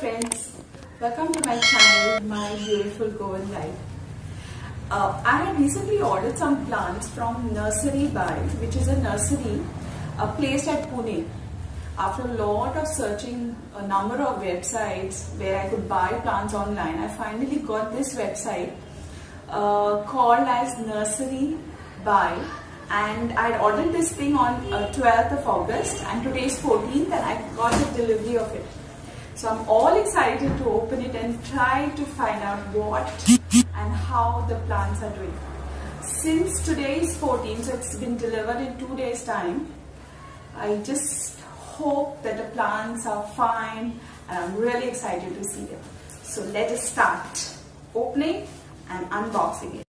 friends, welcome to my channel, My Beautiful Goan Life. I had recently ordered some plants from Nursery By, which is a nursery placed at Pune. After a lot of searching a number of websites where I could buy plants online, I finally got this website called as Nursery By, and I had ordered this thing on 12th of August and today is 14th and I got the delivery of it. So I'm all excited to open it and try to find out what and how the plants are doing. Since today is 14th, so it's been delivered in 2 days time, I just hope that the plants are fine and I'm really excited to see them. So let us start opening and unboxing it.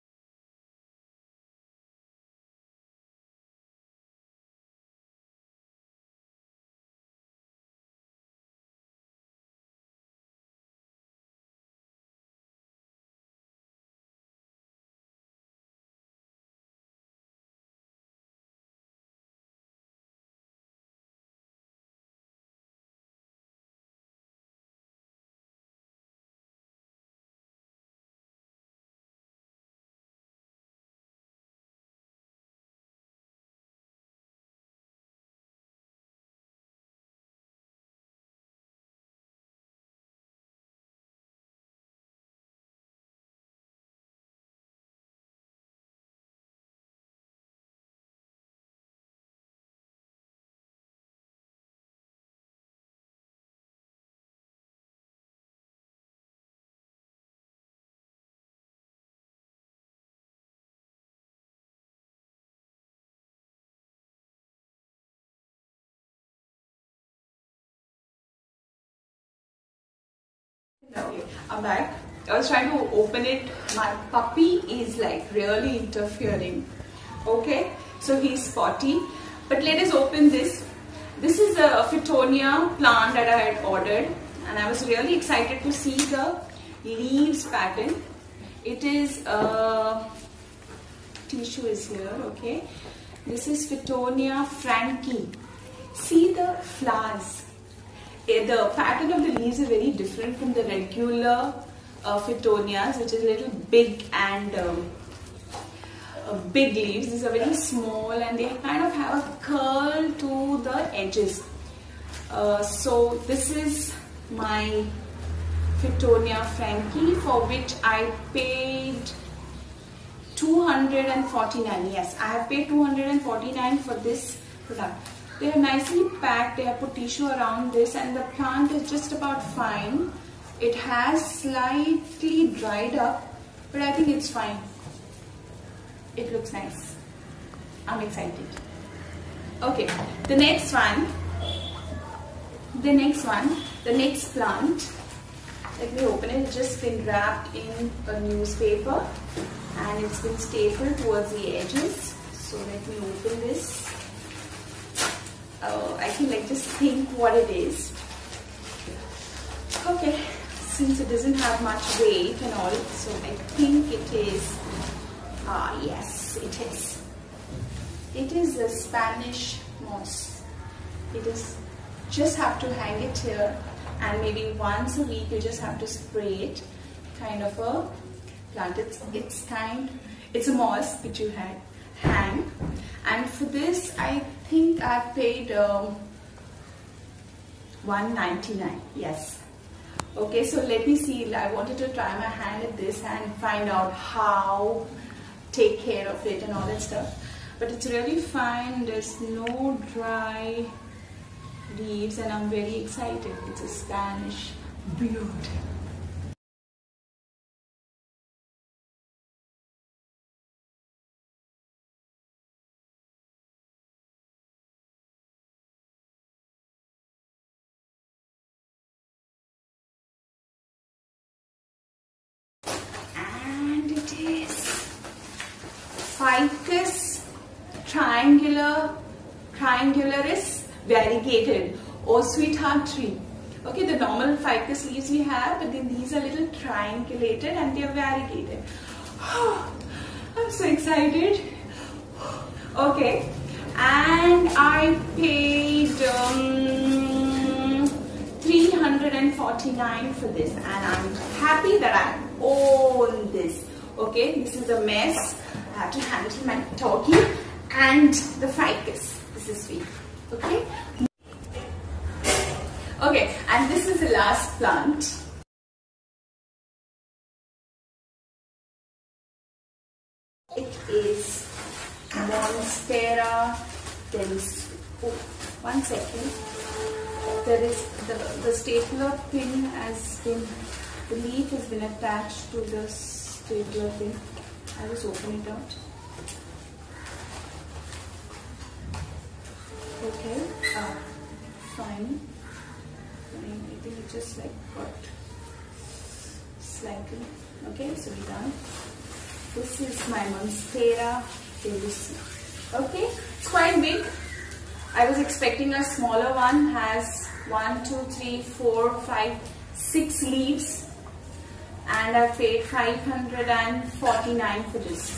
Okay, I'm back. I was trying to open it. My puppy is like really interfering. Okay, so he's spotty. But let us open this. This is a Fittonia plant that I had ordered, and I was really excited to see the leaves pattern. It is tissue is here. Okay, this is Fittonia franki. See the flowers. The pattern of the leaves is very different from the regular Fittonias, which is a little big and big leaves. These are very small and they kind of have a curl to the edges. So this is my Fittonia franki, for which I paid 249. Yes, I have paid 249 for this product. They are nicely packed, they have put tissue around this, and the plant is just about fine. It has slightly dried up, but I think it's fine. It looks nice. I'm excited. Okay, the next plant, let me open it. It's just been wrapped in a newspaper and it's been stapled towards the edges. So let me open this. I can just think what it is. Okay, since it doesn't have much weight and all, so I think it is, yes, it is. It is a Spanish moss. It is, just have to hang it here and maybe once a week you just have to spray it. Kind of a plant. It's a moss which you hang. And for this, I think I paid 199. Yes. Okay, so let me see. I wanted to try my hand at this and find out how take care of it and all that stuff. But it's really fine. There's no dry leaves, and I'm very excited. It's a Spanish beauty. Ficus triangularis variegated, or sweetheart tree. Okay, the normal ficus leaves we have, but then these are little triangulated and they are variegated. I'm so excited. Okay, and I paid 300 549 for this, and I'm happy that I own this. Okay, this is a mess. I have to handle my turkey and the ficus. This is sweet. Okay. Okay, and this is the last plant. It is Monstera. There is, oh, 1 second. There is the stapler pin has been, the leaf has been attached to the stapler pin. I'll just open it out. Okay, fine. I think it just like got slightly. Okay, so we're done. This is my Monstera. Okay, it's quite big. I was expecting a smaller one. Has 1, 2, 3, 4, 5, 6 leaves, and I paid 549 for this.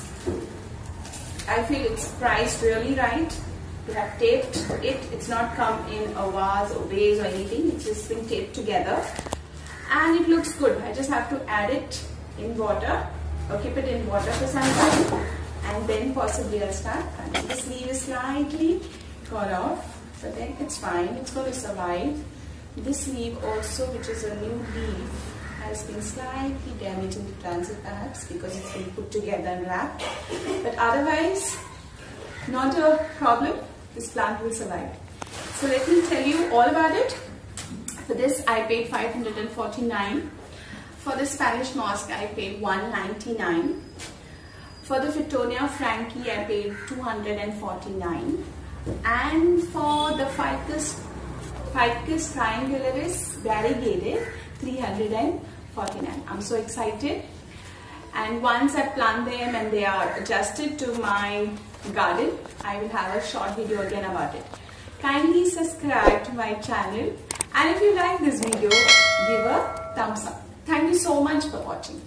I feel it's priced really right. They have taped it. It's not come in a vase or vase or anything. It's just been taped together, and it looks good. I just have to add it in water or keep it in water for some time, and then possibly I'll start cutting. This leaf is slightly cut off, but then it's fine. It's going to survive. This leaf also, which is a new leaf, has been slightly damaged in the transit perhaps because it's been put together and wrapped. But otherwise, not a problem. This plant will survive. So let me tell you all about it. For this I paid 549. For the Spanish moss I paid 199. For the Fittonia franki I paid 249. And for the Ficus triangularis variegated 349. I'm so excited. And once I plant them and they are adjusted to my garden, I will have a short video again about it. Kindly subscribe to my channel, and if you like this video, give a thumbs up. Thank you so much for watching.